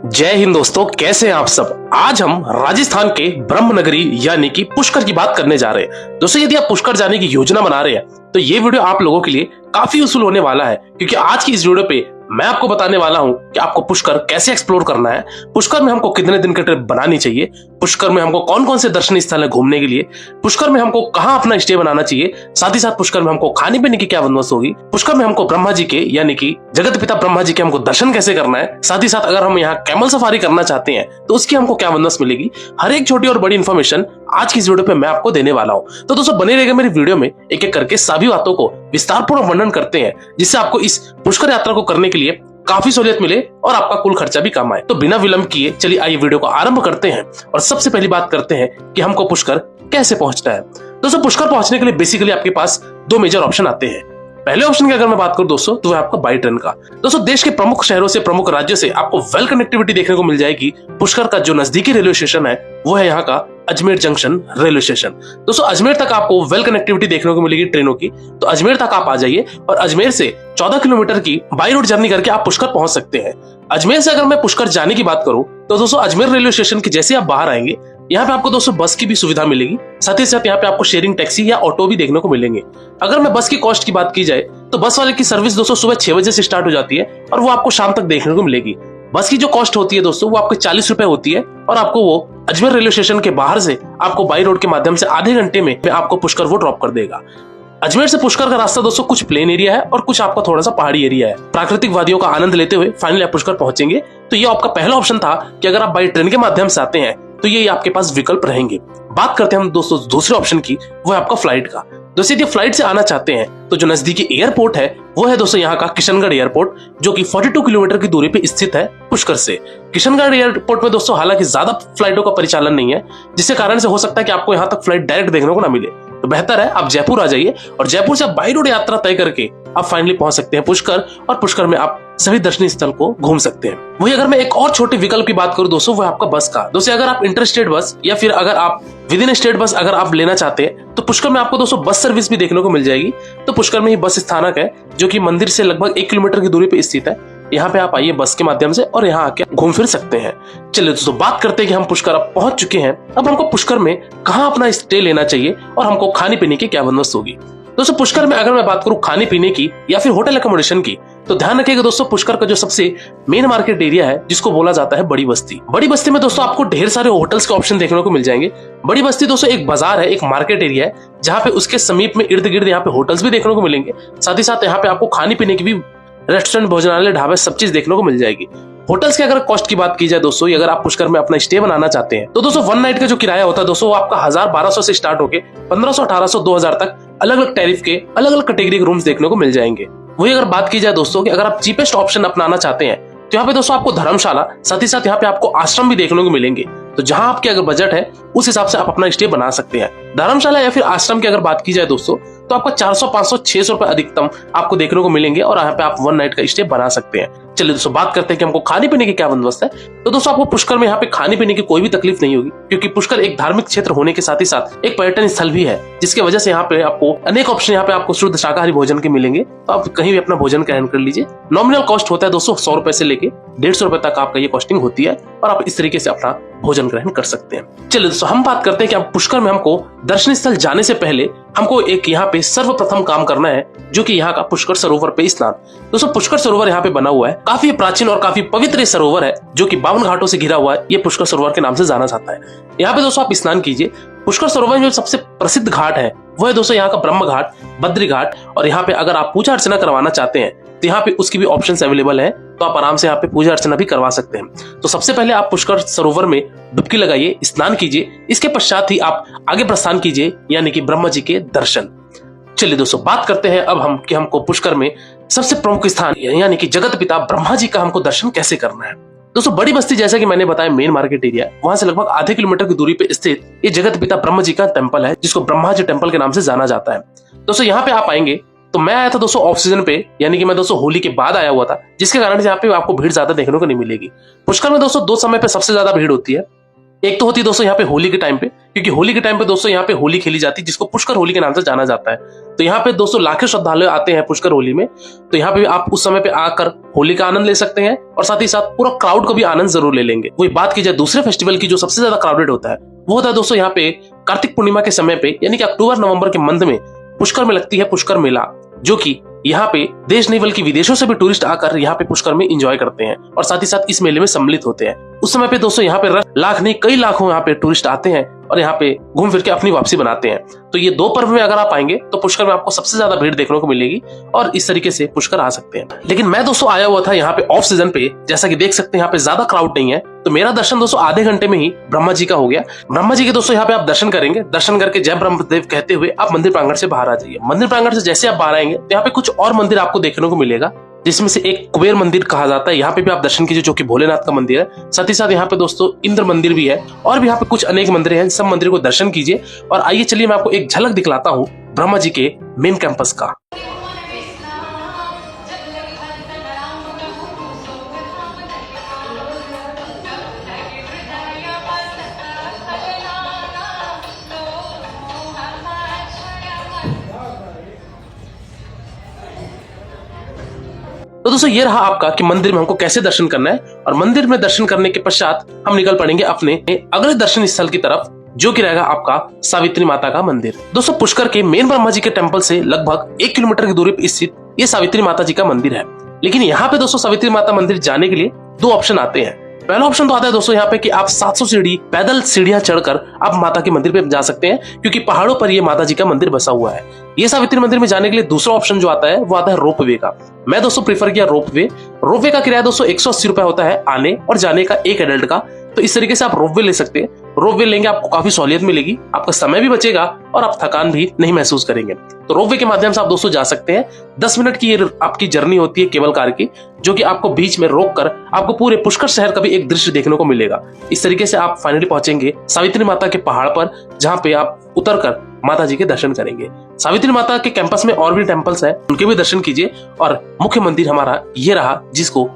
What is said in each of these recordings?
जय हिंद दोस्तों, कैसे हैं आप सब। आज हम राजस्थान के ब्रह्म नगरी यानी कि पुष्कर की बात करने जा रहे हैं। दोस्तों, यदि आप पुष्कर जाने की योजना बना रहे हैं तो ये वीडियो आप लोगों के लिए काफी यूजफुल होने वाला है, क्योंकि आज की इस वीडियो पे मैं आपको बताने वाला हूं कि आपको पुष्कर कैसे एक्सप्लोर करना है, पुष्कर में हमको कितने दिन की ट्रिप बनानी चाहिए, पुष्कर में हमको कौन कौन से दर्शनीय स्थल है घूमने के लिए, पुष्कर में हमको कहां अपना स्टे बनाना चाहिए, साथ ही साथ पुष्कर में हमको खाने पीने की क्या बंदोबस्त होगी, पुष्कर में हमको ब्रह्मा जी के यानी कि जगत पिता ब्रह्मा जी के हमको दर्शन कैसे करना है, साथ ही साथ अगर हम यहाँ कैमल सफारी करना चाहते हैं तो उसकी हमको क्या बंदोबस्त मिलेगी। हर एक छोटी और बड़ी इन्फॉर्मेशन आज की इस वीडियो पे मैं आपको देने वाला हूं। तो दोस्तों बने रहेगा मेरी वीडियो में, एक एक करके सभी बातों को विस्तारपूर्वक वर्णन करते हैं, जिससे आपको इस पुष्कर यात्रा को करने के लिए काफी सहूलियत मिले और आपका कुल खर्चा भी कम आए। तो बिना विलंब किए चलिए आइए वीडियो को आरंभ करते हैं और सबसे पहली बात करते हैं कि हमको पुष्कर कैसे पहुंचना है। दोस्तों, पुष्कर पहुंचने के लिए बेसिकली आपके पास दो मेजर ऑप्शन आते हैं। पहले ऑप्शन की अगर मैं बात करूं दोस्तों तो है आपका बाई ट्रेन का। दोस्तों, देश के प्रमुख शहरों से, प्रमुख राज्यों से आपको वेल कनेक्टिविटी देखने को मिल जाएगी। पुष्कर का जो नजदीकी रेलवे स्टेशन है वो है यहाँ का अजमेर जंक्शन रेलवे स्टेशन। दोस्तों, अजमेर तक आपको वेल कनेक्टिविटी देखने को मिलेगी ट्रेनों की, तो अजमेर तक आप आ जाइए और अजमेर से 14 किलोमीटर की बाई रोड जर्नी करके आप पुष्कर पहुंच सकते हैं। अजमेर से अगर मैं पुष्कर जाने की बात करूं तो दोस्तों अजमेर रेलवे स्टेशन के जैसे आप बाहर आएंगे यहाँ पे आपको दोस्तों बस की भी सुविधा मिलेगी, साथ ही साथ यहाँ पे आपको शेयरिंग टैक्सी या ऑटो भी देखने को मिलेंगे। अगर मैं बस की कॉस्ट की बात की जाए तो बस वाले की सर्विस दोस्तों सुबह 6 बजे से स्टार्ट हो जाती है और वो आपको शाम तक देखने को मिलेगी। बस की जो कॉस्ट होती है दोस्तों वो आपको 40 रुपए होती है और आपको वो अजमेर रेलवे स्टेशन के बाहर से आपको बाई रोड के माध्यम से आधे घंटे में आपको पुष्कर वो ड्रॉप कर देगा। अजमेर से पुष्कर का रास्ता दोस्तों कुछ प्लेन एरिया है और कुछ आपका थोड़ा सा पहाड़ी एरिया है। प्राकृतिक वादियों का आनंद लेते हुए फाइनली आप पुष्कर पहुंचेंगे। तो ये आपका पहला ऑप्शन था कि अगर आप बाई ट्रेन के माध्यम से आते हैं तो ये आपके पास विकल्प रहेंगे। बात करते हैं हम दोस्तों दूसरे ऑप्शन की, वो है आपका फ्लाइट का। दोस्तों, यदि फ्लाइट से आना चाहते हैं तो जो नजदीकी एयरपोर्ट है वो है दोस्तों यहाँ का किशनगढ़ एयरपोर्ट, जो कि 42 किलोमीटर की दूरी पे स्थित है पुष्कर से। किशनगढ़ एयरपोर्ट में दोस्तों हालांकि ज्यादा फ्लाइटों का परिचालन नहीं है, जिसके कारण से हो सकता है कि आपको यहाँ तक फ्लाइट डायरेक्ट देखने को ना मिले। तो बेहतर है आप जयपुर आ जाइए और जयपुर से आप बाई रोड यात्रा तय करके आप फाइनली पहुंच सकते हैं पुष्कर, और पुष्कर में आप सभी दर्शनीय स्थल को घूम सकते हैं। वही अगर मैं एक और छोटे विकल्प की बात करूं दोस्तों, वो है आपका बस का। दोस्तों, अगर आप इंटर स्टेट बस या फिर अगर आप विद इन स्टेट बस अगर आप लेना चाहते हैं तो पुष्कर में आपको दोस्तों बस सर्विस भी देखने को मिल जाएगी। तो पुष्कर में ही बस स्थानक है जो कि मंदिर से लगभग 1 किलोमीटर की दूरी पे स्थित है। यहाँ पे आप आइए बस के माध्यम से और यहाँ आके घूम फिर सकते हैं। चलिए दोस्तों बात करते हैं कि हम पुष्कर अब पहुंच चुके हैं। अब हमको पुष्कर में कहाँ अपना स्टे लेना चाहिए और हमको खाने पीने की क्या बंदोबस्त होगी। दोस्तों, पुष्कर में अगर मैं बात करूं खाने पीने की या फिर होटल एकोमोडेशन की, तो ध्यान रखिएगा दोस्तों पुष्कर का जो सबसे मेन मार्केट एरिया है जिसको बोला जाता है बड़ी बस्ती। बड़ी बस्ती में दोस्तों आपको ढेर सारे होटल्स के ऑप्शन देखने को मिल जाएंगे। बड़ी बस्ती दोस्तों एक बाजार है, एक मार्केट एरिया है, जहाँ पे उसके समीप में इर्द गिर्द यहाँ पे होटल्स भी देखने को मिलेंगे। साथ ही साथ यहाँ पे आपको खाने पीने की भी रेस्टोरेंट, भोजनालय, ढाबे सब चीज देखने को मिल जाएगी। होटल्स की अगर कॉस्ट की बात की जाए दोस्तों, अगर आप पुष्कर में अपना स्टे बनाना चाहते हैं तो दोस्तों 1 नाइट का जो किराया होता है दोस्तों वो आपका 1000-1200 से स्टार्ट होके 1500, 1800, 2000 तक अलग अलग टैरिफ के अलग अलग कैटेगरी के रूम्स देखने को मिल जाएंगे। वही अगर बात की जाए दोस्तों कि अगर आप चीपेस्ट ऑप्शन अपनाना चाहते हैं तो यहाँ पे दोस्तों आपको धर्मशाला, साथ ही साथ यहाँ पे आपको आश्रम भी देखने को मिलेंगे। तो जहां आपके अगर बजट है उस हिसाब से आप अपना स्टे बना सकते हैं। धर्मशाला या फिर आश्रम की अगर बात की जाए दोस्तों तो आपका 400, 500, 600 रुपए अधिकतम आपको देखने को मिलेंगे और यहाँ पे आप 1 नाइट का स्टे बना सकते हैं। चलिए दोस्तों बात करते हैं कि हमको खाने पीने की क्या बंदोबस्त है। तो दोस्तों आपको पुष्कर में यहाँ पे खाने पीने की कोई भी तकलीफ नहीं होगी, क्योंकि पुष्कर एक धार्मिक क्षेत्र होने के साथ ही साथ एक पर्यटन स्थल भी है, जिसकी वजह से यहाँ पे आपको अनेक ऑप्शन यहाँ पे आपको शुद्ध शाकाहारी भोजन के मिलेंगे। तो आप कहीं भी अपना भोजन ग्रहण कर लीजिए। नॉमिनल कॉस्ट होता है दोस्तों 100 रुपए से लेके 150 रुपए तक आपका ये कॉस्टिंग होती है और आप इस तरीके से अपना भोजन ग्रहण कर सकते हैं। चलिए दोस्तों हम बात करते हैं कि आप पुष्कर में हमको दर्शनीय स्थल जाने से पहले हमको एक यहाँ पे सर्वप्रथम काम करना है, जो कि यहाँ का पुष्कर सरोवर पे स्नान। दोस्तों पुष्कर सरोवर यहाँ पे बना हुआ है, काफी प्राचीन और काफी पवित्र सरोवर है, जो कि 52 घाटों से घिरा हुआ है। ये पुष्कर सरोवर के नाम से जाना जाता है। यहाँ पे दोस्तों आप स्नान कीजिए। पुष्कर सरोवर में जो सबसे प्रसिद्ध घाट है वो है दोस्तों यहाँ का ब्रह्म घाट, बद्री घाट, और यहाँ पे अगर आप पूजा अर्चना करवाना चाहते हैं तो यहाँ पे उसकी भी ऑप्शंस अवेलेबल है, तो आप आराम से यहाँ पे पूजा अर्चना भी करवा सकते हैं। तो सबसे पहले आप पुष्कर सरोवर में डुबकी लगाइए, स्नान कीजिए, इसके पश्चात ही आप आगे प्रस्थान कीजिए यानी कि ब्रह्मा जी के दर्शन। चलिए दोस्तों बात करते हैं अब हम कि हमको पुष्कर में सबसे प्रमुख स्थान यानी कि जगत पिता ब्रह्मा जी का हमको दर्शन कैसे करना है। दोस्तों बड़ी बस्ती जैसा कि मैंने बताया मेन मार्केट एरिया, वहां से लगभग आधे किलोमीटर की दूरी पे स्थित ये जगत पिता ब्रह्मा जी का टेम्पल है, जिसको ब्रह्मा जी टेम्पल के नाम से जाना जाता है। दोस्तों यहाँ पे आप आएंगे तो मैं आया था दोस्तों ऑफ सीजन पे, यानी कि मैं दोस्तों होली के बाद आया हुआ था, जिसके कारण यहाँ पे आपको भीड़ ज्यादा देखने को नहीं मिलेगी। पुष्कर में दोस्तों 2 समय पे सबसे ज्यादा भीड़ होती है। एक तो होती है दोस्तों यहाँ पे होली के टाइम पे, क्योंकि होली के टाइम पे दोस्तों यहाँ पे होली खेली जाती है जिसको पुष्कर होली के नाम से जाना जाता है। तो यहाँ पे दोस्तों लाखों श्रद्धालु आते हैं पुष्कर होली में। तो यहाँ पे आप उस समय पे आकर होली का आनंद ले सकते हैं और साथ ही साथ पूरा क्राउड का भी आनंद जरूर ले लेंगे। वही बात की जाए दूसरे फेस्टिवल की जो सबसे ज्यादा क्राउडेड होता है, वो होता है दोस्तों यहाँ पे कार्तिक पूर्णिमा के समय पे, यानी कि अक्टूबर नवंबर के मंथ में पुष्कर में लगती है पुष्कर मेला, जो कि यहाँ पे देश नहीं बल्कि विदेशों से भी टूरिस्ट आकर यहाँ पे पुष्कर में एंजॉय करते हैं और साथ ही साथ इस मेले में सम्मिलित होते हैं। उस समय पे दोस्तों यहाँ पे लाख नहीं कई लाखों यहाँ पे टूरिस्ट आते हैं और यहाँ पे घूम फिर के अपनी वापसी बनाते हैं। तो ये दो पर्व में अगर आप आएंगे तो पुष्कर में आपको सबसे ज्यादा भीड़ देखने को मिलेगी और इस तरीके से पुष्कर आ सकते हैं। लेकिन मैं दोस्तों आया हुआ था यहाँ पे ऑफ सीजन पे, जैसा कि देख सकते हैं यहाँ पे ज्यादा क्राउड नहीं है। तो मेरा दर्शन दोस्तों आधे घंटे में ही ब्रह्मा जी का हो गया। ब्रह्मा जी के दोस्तों यहाँ पे आप दर्शन करेंगे, दर्शन करके जय ब्रह्मदेव कहते हुए आप मंदिर प्रांगण से बाहर आ जाइए। मंदिर प्रांगण से जैसे आप बाहर आएंगे तो यहाँ पे कुछ और मंदिर आपको देखने को मिलेगा, जिसमें से एक कुबेर मंदिर कहा जाता है। यहाँ पे भी आप दर्शन कीजिए, जो कि भोलेनाथ का मंदिर है। साथ ही साथ यहाँ पे दोस्तों इंद्र मंदिर भी है और भी यहाँ पे कुछ अनेक मंदिर हैं। सब मंदिर को दर्शन कीजिए और आइए चलिए मैं आपको एक झलक दिखलाता हूँ ब्रह्मा जी के मेन कैंपस का। तो दोस्तों ये रहा आपका कि मंदिर में हमको कैसे दर्शन करना है, और मंदिर में दर्शन करने के पश्चात हम निकल पड़ेंगे अपने अगले दर्शन स्थल की तरफ, जो कि रहेगा आपका सावित्री माता का मंदिर। दोस्तों पुष्कर के मेन ब्रह्मा जी के टेम्पल से लगभग 1 किलोमीटर की दूरी पर स्थित ये सावित्री माता जी का मंदिर है। लेकिन यहाँ पे दोस्तों सावित्री माता मंदिर जाने के लिए 2 ऑप्शन आते हैं। पहला ऑप्शन तो आता है दोस्तों यहाँ पे कि आप 700 सीढ़ी पैदल सीढ़ियां चढ़कर आप माता के मंदिर पे जा सकते हैं, क्योंकि पहाड़ों पर ये माता जी का मंदिर बसा हुआ है। ये सावित्री मंदिर में जाने के लिए दूसरा ऑप्शन जो आता है वो आता है रोपवे का। मैं दोस्तों प्रीफर किया रोपवे। रोपवे का किराया दोस्तों 180 रुपए होता है आने और जाने का, एक एडल्ट का। तो इस तरीके से आप रोपवे ले सकते हैं। रोपवे लेंगे आपको काफी सहूलियत मिलेगी, आपका समय भी बचेगा और आप थकान भी नहीं महसूस करेंगे। तो रोपवे के माध्यम से आप दोस्तों जा सकते हैं। 10 मिनट की ये आपकी जर्नी होती है केबल कार की, जो कि आपको बीच में रोककर आपको पूरे पुष्कर शहर का भी एक दृश्य देखने को मिलेगा। इस तरीके से आप फाइनली पहुंचेंगे सावित्री माता के पहाड़ पर, जहाँ पे आप उतरकर माता जी के दर्शन करेंगे। सावित्री माता के कैंपस में और भी टेम्पल्स हैं, उनके भी दर्शन कीजिए। और मुख्य मंदिर हमारा ये रहा, जिसको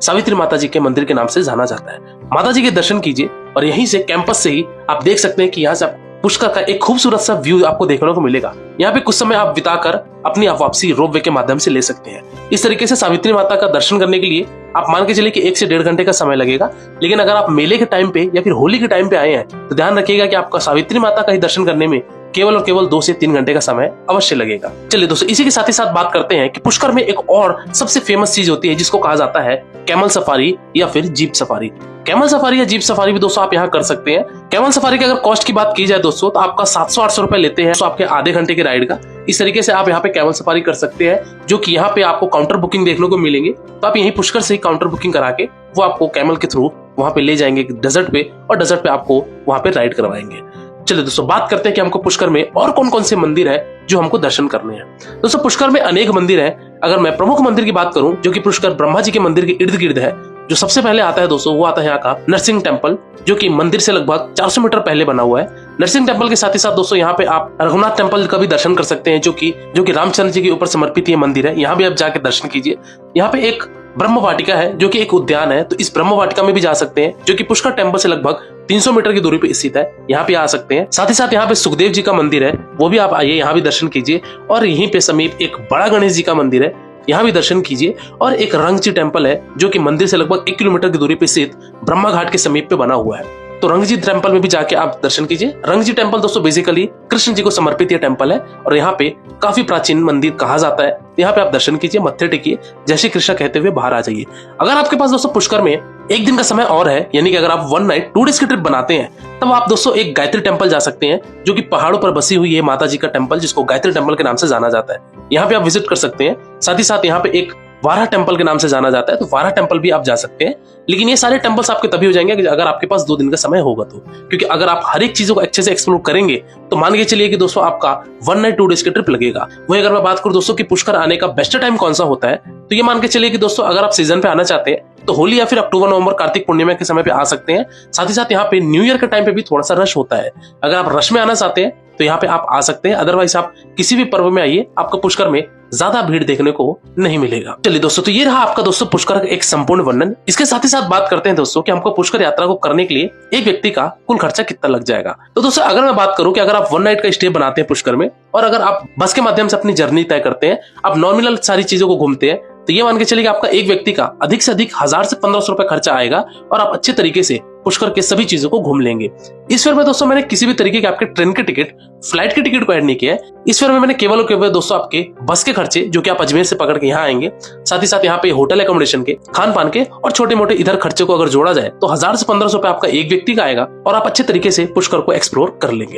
सावित्री माता जी के मंदिर के नाम से जाना जाता है। माता जी के दर्शन कीजिए और यहीं से कैंपस से ही आप देख सकते हैं कि यहाँ से पुष्कर का एक खूबसूरत सा व्यू आपको देखने को मिलेगा। यहाँ पे कुछ समय आप बिताकर अपनी वापसी रोपवे के माध्यम से ले सकते हैं। इस तरीके से सावित्री माता का दर्शन करने के लिए आप मान के चलिए कि 1 से 1.5 घंटे का समय लगेगा। लेकिन अगर आप मेले के टाइम पे या फिर होली के टाइम पे आए हैं तो ध्यान रखिएगा कि आपका सावित्री माता का ही दर्शन करने में केवल और केवल 2 से 3 घंटे का समय अवश्य लगेगा। चलिए दोस्तों इसी के साथ ही साथ बात करते हैं कि पुष्कर में एक और सबसे फेमस चीज होती है, जिसको कहा जाता है कैमल सफारी या फिर जीप सफारी। कैमल सफारी या जीप सफारी भी दोस्तों आप यहाँ कर सकते हैं। कैमल सफारी की अगर कॉस्ट की बात की जाए दोस्तों तो आपका 700-800 रुपए लेते हैं, तो आपके आधे घंटे के राइड का। इस तरीके से आप यहाँ पे कैमल सफारी कर सकते हैं, जो कि यहाँ पे आपको काउंटर बुकिंग देखने को मिलेंगे। तो आप यहीं पुष्कर से ही काउंटर बुकिंग करा के वो आपको कैमल के थ्रू वहां पे ले जाएंगे डेजर्ट पे, और डेजर्ट पे आपको वहां पे राइड करवाएंगे। चलिए दोस्तों बात करते हैं कि हमको पुष्कर में और कौन कौन से मंदिर है जो हमको दर्शन करने हैं। दोस्तों पुष्कर में अनेक मंदिर हैं। अगर मैं प्रमुख मंदिर की बात करूं, जो कि पुष्कर ब्रह्मा जी के मंदिर के इर्द गिर्द है, जो सबसे पहले आता है दोस्तों वो आता है यहाँ का नरसिंह टेम्पल, जो कि मंदिर से लगभग 400 मीटर पहले बना हुआ है। नरसिंह टेम्पल के साथ ही साथ दोस्तों यहाँ पे आप रघुनाथ टेम्पल का भी दर्शन कर सकते हैं, जो कि रामचंद्र जी के ऊपर समर्पित ये मंदिर है। यहाँ भी आप जाके दर्शन कीजिए। यहाँ पे एक ब्रह्म वाटिका है, जो कि एक उद्यान है, तो इस ब्रह्म वाटिका में भी जा सकते हैं, जो कि पुष्कर टेम्पल से लगभग 300 मीटर की दूरी पे स्थित है। यहाँ पे आ सकते हैं। साथ ही साथ यहाँ पे सुखदेव जी का मंदिर है, वो भी आप आइए, यहाँ भी दर्शन कीजिए। और यहीं पे समीप एक बड़ा गणेश जी का मंदिर है, यहाँ भी दर्शन कीजिए। और एक रंगजी टेम्पल है, जो कि मंदिर से लगभग 1 किलोमीटर की दूरी पे स्थित ब्रह्मा घाट के समीप पे बना हुआ है। तो रंगजी टेम्पल में भी जाके आप दर्शन कीजिए। रंगजी टेम्पल दोस्तों बेसिकली कृष्ण जी को समर्पित यह टेम्पल है, और यहाँ पे काफी प्राचीन मंदिर कहा जाता है। यहाँ पे आप दर्शन कीजिए, मत्थे टेकिए, जय श्री कृष्ण कहते हुए बाहर आ जाइए। अगर आपके पास दोस्तों पुष्कर में 1 दिन का समय और है, यानी कि अगर आप 1 नाइट 2 डेज की ट्रिप बनाते हैं, तब आप दोस्तों एक गायत्री टेम्पल जा सकते हैं, जो कि पहाड़ों पर बसी हुई है माता जी का टेम्पल, जिसको गायत्री टेम्पल के नाम से जाना जाता है। यहाँ पे आप विजिट कर सकते हैं। साथ ही साथ यहाँ पे एक वारा टेम्पल के नाम से जाना जाता है, तो वारा टेम्पल भी आप जा सकते हैं। लेकिन ये सारे टेम्पल्स आपके तभी हो जाएंगे अगर आपके पास 2 दिन का समय होगा तो, क्योंकि अगर आप हर एक चीजों को अच्छे से एक्सप्लोर करेंगे तो मान के चलिए कि दोस्तों आपका 1 नाइट 2 डेज की ट्रिप लगेगा। वही अगर मैं बात करूं दोस्तों कि पुष्कर आने का बेस्ट टाइम कौन सा होता है, तो ये मान के चलिए कि दोस्तों अगर आप सीजन पे आना चाहते हैं तो होली या फिर अक्टूबर नवंबर कार्तिक पूर्णिमा के समय पे आ सकते हैं। साथ ही साथ यहाँ पे न्यू ईयर के टाइम पे भी थोड़ा सा रश होता है। अगर आप रश में आना चाहते हैं तो यहाँ पे आप आ सकते हैं। अदरवाइज आप किसी भी पर्व में आइए, आपको पुष्कर में ज्यादा भीड़ देखने को नहीं मिलेगा। चलिए दोस्तों, तो ये रहा आपका दोस्तों पुष्कर का एक संपूर्ण वर्णन। इसके साथ ही साथ बात करते हैं दोस्तों कि हमको पुष्कर यात्रा को करने के लिए एक व्यक्ति का कुल खर्चा कितना लग जाएगा। तो दोस्तों अगर मैं बात करूं कि अगर आप 1 नाइट का स्टे बनाते हैं पुष्कर में, और अगर आप बस के माध्यम से अपनी जर्नी तय करते हैं, आप नॉमिनल सारी चीजों को घूमते हैं, तो ये मान के चलिए कि आपका एक व्यक्ति का अधिक से अधिक 1000 से 1500 रुपए खर्चा आएगा और आप अच्छे तरीके से पुष्कर के सभी चीजों को घूम लेंगे। इस फेयर में दोस्तों मैंने किसी भी तरीके के आपके ट्रेन के टिकट, फ्लाइट के टिकट को ऐड नहीं किया है। इस फेयर में मैंने केवल और केवल दोस्तों आपके बस के खर्चे, जो कि आप अजमेर से पकड़ के यहाँ आएंगे, साथ ही साथ यहाँ पे होटल एकोमोडेशन के, खान पान के और छोटे मोटे इधर खर्चे को अगर जोड़ा जाए तो 1000 से 1500 रुपए आपका एक व्यक्ति का आएगा और आप अच्छे तरीके से पुष्कर को एक्सप्लोर कर लेंगे।